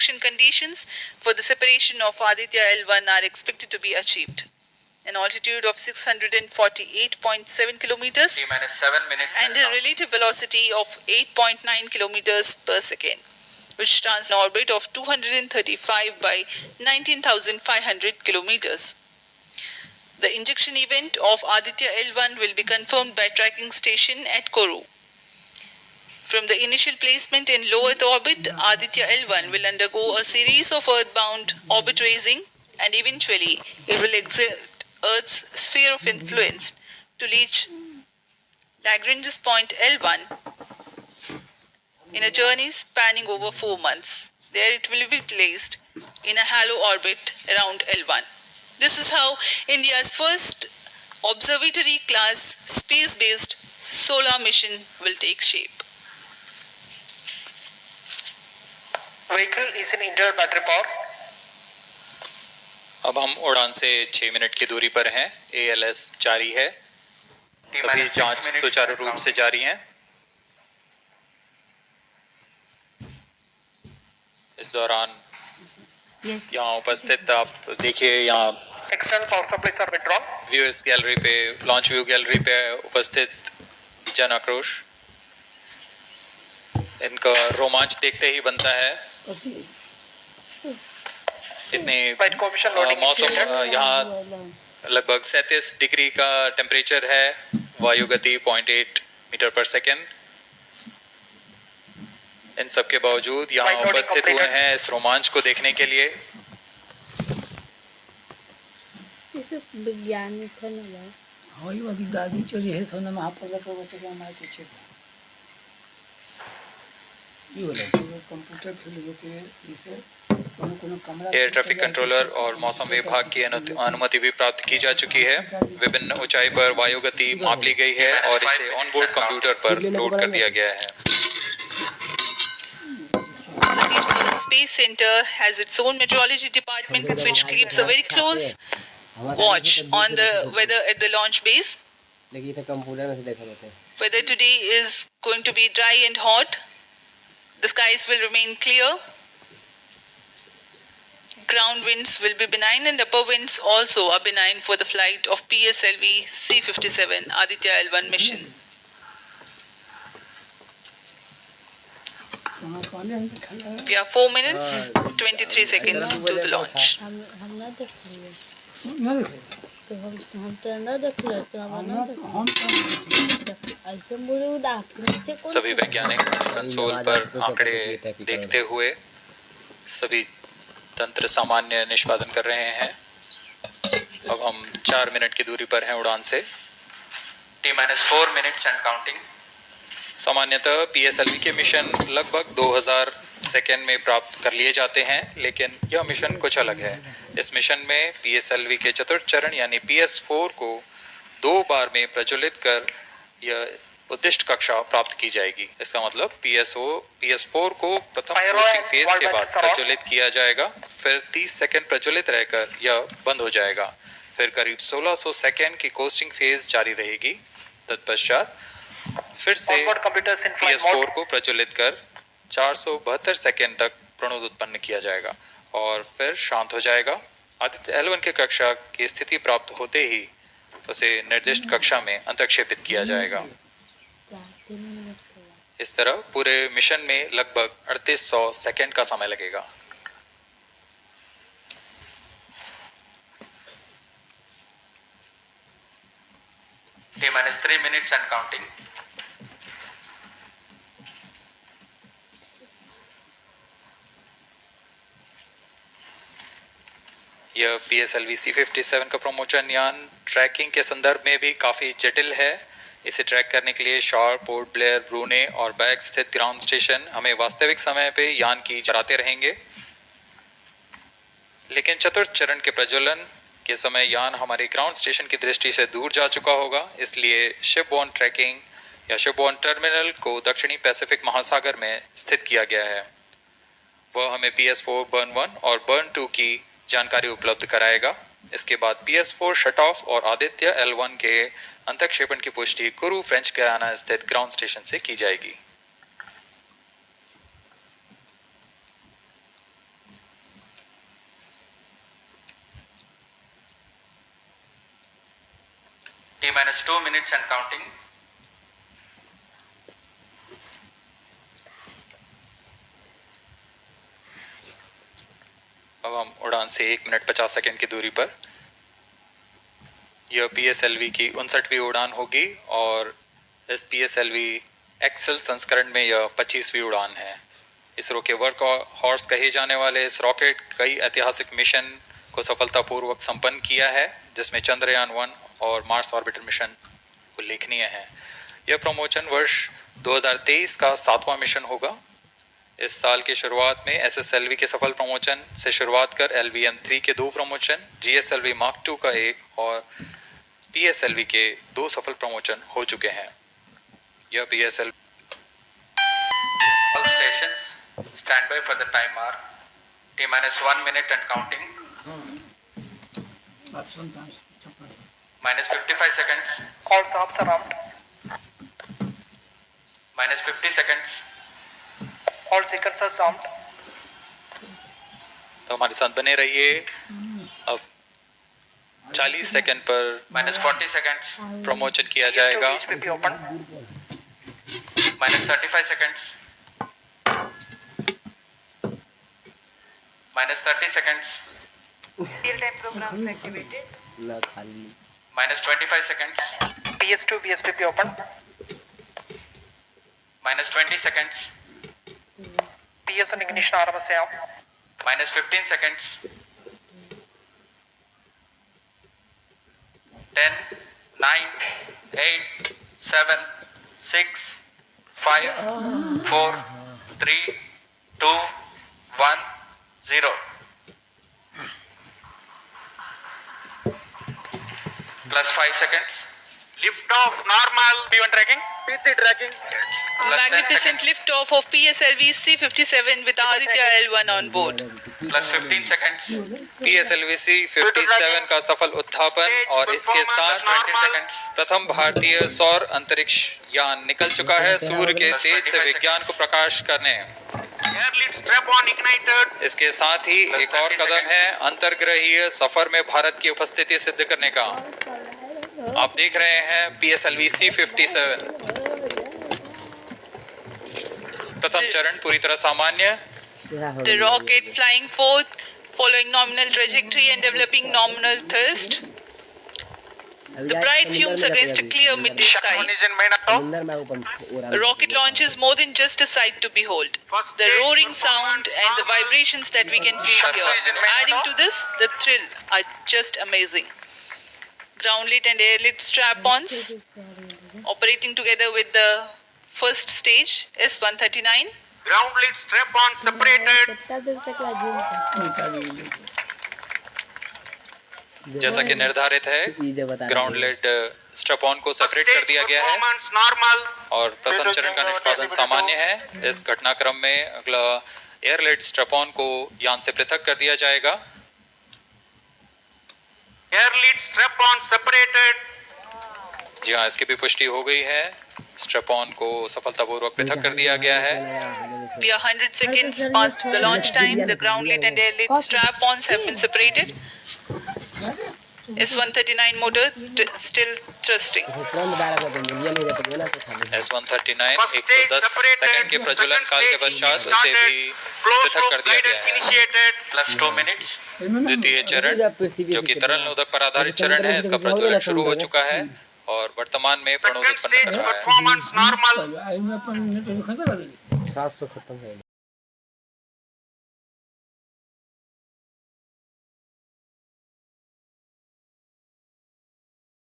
injection conditions for the separation of Aditya L1 are expected to be achieved. An altitude of 648.7 kilometers and a relative velocity of 8.9 kilometers per second, which translates an orbit of 235 by 19,500 kilometers. The injection event of Aditya L1 will be confirmed by tracking station at Koru. From the initial placement in low Earth orbit, Aditya L1 will undergo a series of Earth-bound orbit raising, and eventually it will exit Earth's sphere of influence to reach Lagrange's point L1 in a journey spanning over 4 months. There it will be placed in a halo orbit around L1. This is how India's first observatory class space-based solar mission will take shape. Vehicle is in internal battery power. अब हम उड़ान से 6 minute की दूरी पर हैं। ALS जारी है। सभी जांच सुचारू रूप से जारी हैं। इस दौरान यहाँ उपस्थित आप देखिए, यहाँ External power supplies are withdrawn. Viewers gallery पे, लॉन्च व्यू गैलरी पे उपस्थित जन आक्रोश, इनका रोमांच देखते ही बनता है। इतनी मौसम, यहाँ लगभग 37 डिग्री का टेम्परेचर है, वायु गति 0.8 मीटर पर सेकेंड। इन सब के बावजूद यहाँ उपस्थित हुए हैं इस रोमांच को देखने के लिए। वैज्ञानिक वही वाली दादी चोरी है सोना महाप्रजा का बच्चे के हमारे पीछे ये वाला कंप्यूटर फेल हो जाती है इसे एयर ट्रैफिक कंट्रोलर और मौसम विभाग की अनुमति भी प्राप्त की जा चुकी है। विभिन्न ऊंचाई पर वायु गति माप ली गई है और इसे ऑनबोर्ड कंप्यूटर पर लोड कर दिया गया है। Satish Space Center has its own meteorology department which keeps a very close watch on the weather at the launch base. Weather today is going to be dry and hot. The skies will remain clear. Ground winds will be benign and upper winds also are benign for the flight of PSLV C-57 Aditya L1 mission. We are 4 minutes, 23 seconds to the launch. सभी वैज्ञानिक console पर आंकड़े देखते हुए सभी तंत्र सामान्य निष्पादन कर रहे हैं। अब हम 4 मिनट की दूरी पर हैं उड़ान से। T-4 minutes and counting. सामान्यतः PSLV के मिशन लगभग 2000 सेकेंड में प्राप्त कर लिए जाते हैं, लेकिन यह मिशन कुछ अलग है। इस मिशन में PSLV के चतुर्थ चरण यानी PS4 को 2 बार में प्रज्वलित कर यह उद्दिष्ट कक्षा प्राप्त की जाएगी। इसका मतलब PS4 को प्रथम कोस्टिंग फेज के बाद प्रज्वलित किया जाएगा, फिर 30 सेकेंड प्रज्वलित रहकर यह बंद हो जाएगा, फिर करीब 1600 सेकेंड की कोस्टिंग फेज जारी रहेगी। तत्पश्चात फिर से PS4 को प्रज्वलित कर 472 सेकेंड तक प्रणोद उत्पन्न किया जाएगा और फिर शांत हो जाएगा। आदित्य L1 के कक्षा की स्थिति प्राप्त होते ही उसे निर्दिष्ट कक्षा में अंतक्षेपित किया जाएगा। इस तरह पूरे मिशन में लगभग 3800 सेकेंड का समय लगेगा। T-3 minutes and counting. यह PSLV C-57 का प्रमोशन यान ट्रैकिंग के संदर्भ में भी काफ़ी जटिल है। इसे ट्रैक करने के लिए शॉर, पोर्ट ब्लेयर, ब्रूने और बैग स्थित ग्राउंड स्टेशन हमें वास्तविक समय पे यान की चलाते रहेंगे, लेकिन चतुर्थ चरण के प्रज्वलन के समय यान हमारे ग्राउंड स्टेशन की दृष्टि से दूर जा चुका होगा। इसलिए शिपबोर्न ट्रैकिंग या शिपबोर्न टर्मिनल को दक्षिणी पैसिफिक महासागर में स्थित किया गया है। वह हमें PS4 बर्न 1 और बर्न 2 की जानकारी उपलब्ध कराएगा। इसके बाद PS4 शट ऑफ और आदित्य L1 के अंतक्षेपण की पुष्टि कुरु फ्रेंच गयाना स्थित ग्राउंड स्टेशन से की जाएगी। minus 2 minutes and counting. अब हम उड़ान से 1 मिनट 50 सेकंड की दूरी पर। यह PSLV की 59वीं उड़ान होगी और इस PSLV एक्सेल संस्करण में यह 25वीं उड़ान है। इसरो के वर्क हॉर्स कहे जाने वाले इस रॉकेट कई ऐतिहासिक मिशन को सफलतापूर्वक संपन्न किया है, जिसमें चंद्रयान 1 और मार्स ऑर्बिटर मिशन उल्लेखनीय है। यह प्रमोशन वर्ष 2023 का 7वां मिशन होगा। इस साल की शुरुआत में SSLV के सफल प्रमोशन से शुरुआत कर LVM-3 के 2 प्रमोशन, GSLV Mark II का 1 और PSLV के 2 सफल प्रमोशन हो चुके हैं। यह PSLV All stations stand by for the timer. T-1 minute and counting. आप सुनता चप्पल Minus 55 seconds. All stops are armed. Minus 50 seconds. All seconds are armed. तो हमारे साथ बने रहिए। अब 40 सेकंड पर Minus 40 seconds प्रमोशन किया जाएगा। PSLV open. Minus 35 seconds. Minus 30 seconds. Real-time programs activated. Minus 25 seconds. PS2 PSLV open. Minus 20 seconds. PS1 ignition RMS है आप. Minus 15 seconds. 10, 9, 8, 7, 6, 5, 4, 3, 2, 1, 0. Plus 5 seconds. Lift off normal. P1 tracking. PC tracking. Magnificent liftoff of PSLV C-57 with Aditya L1 on board. Plus 15 seconds. PSLV C-57 का सफल उत्थापन और इसके साथ 20 seconds. प्रथम भारतीय सौर अंतरिक्ष यान निकल चुका है सूर्य के तेज से विज्ञान को प्रकाश करने। Air lead strap on ignited. इसके साथ ही एक और कदम है अंतर्ग्रहीय सफर में भारत की उपस्थिति सिद्ध करने का। आप देख रहे हैं PSLV C-57 प्रथम चरण पूरी तरह सामान्य। The rocket flying forth, following nominal trajectory and developing nominal thrust. The bright fumes against a clear midday sky. Engine main up. Rocket launch is more than just a sight to behold. The roaring sound and the vibrations that we can feel here. Adding to this, the thrill are just amazing. Ground lit and air lit strap-ons operating together with the first stage S-139. Ground lead strap on separated. जैसा कि निर्धारित है ground lead strap on को separate कर दिया गया है Performance normal. और प्रथम चरण का निष्पादन सामान्य है। इस घटनाक्रम में अगला एयर लेड स्ट्रैप ऑन को यान से पृथक कर दिया जाएगा। Air lead strap on separated. जी हाँ, इसकी भी पुष्टि हो गई है। स्ट्रैप ऑन को सफलतापूर्वक पृथक कर दिया गया है। We are 100 seconds past the launch time. The ground lit and air lit strap-ons have been separated. S-139 motor still thrusting. S-139 110 second के प्रज्वलन काल के पश्चात उसे भी पृथक कर दिया गया है। Plus 2 minutes। द्वितीय चरण जो कि तरल नोदक पर आधारित चरण है, इसका प्रज्वलन शुरू हो चुका है और वर्तमान में प्रणोद उत्पन्न कर रहा है। Performance normal. आईने अपन ने तो खतरा कर दिया 700 खत्म है